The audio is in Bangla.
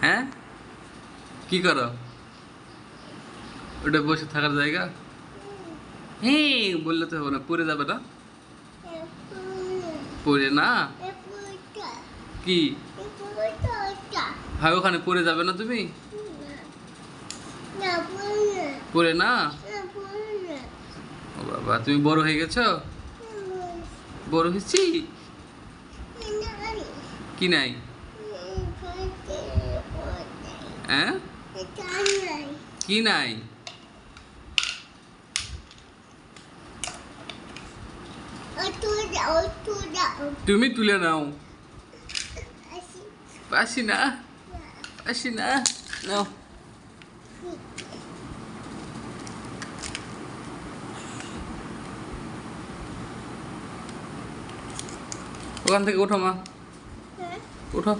হ্যাঁ কি করো? ওটা বসে থাকার জায়গা? হ্যাঁ বললে তো হবে না, পড়ে যাবে না। পড়ে না কি হয় ওখানে পড়ে যাবে না তুমি? পড়ে না? ও বাবা, তুমি বড় হয়ে গেছো? বড় হয়েছি? কি নাই? হ্যাঁ কি নাই? তুমি তুলে নাও। পাসি না, পাসি না, নাও। ওখান থেকে ওঠো মা, ওঠো।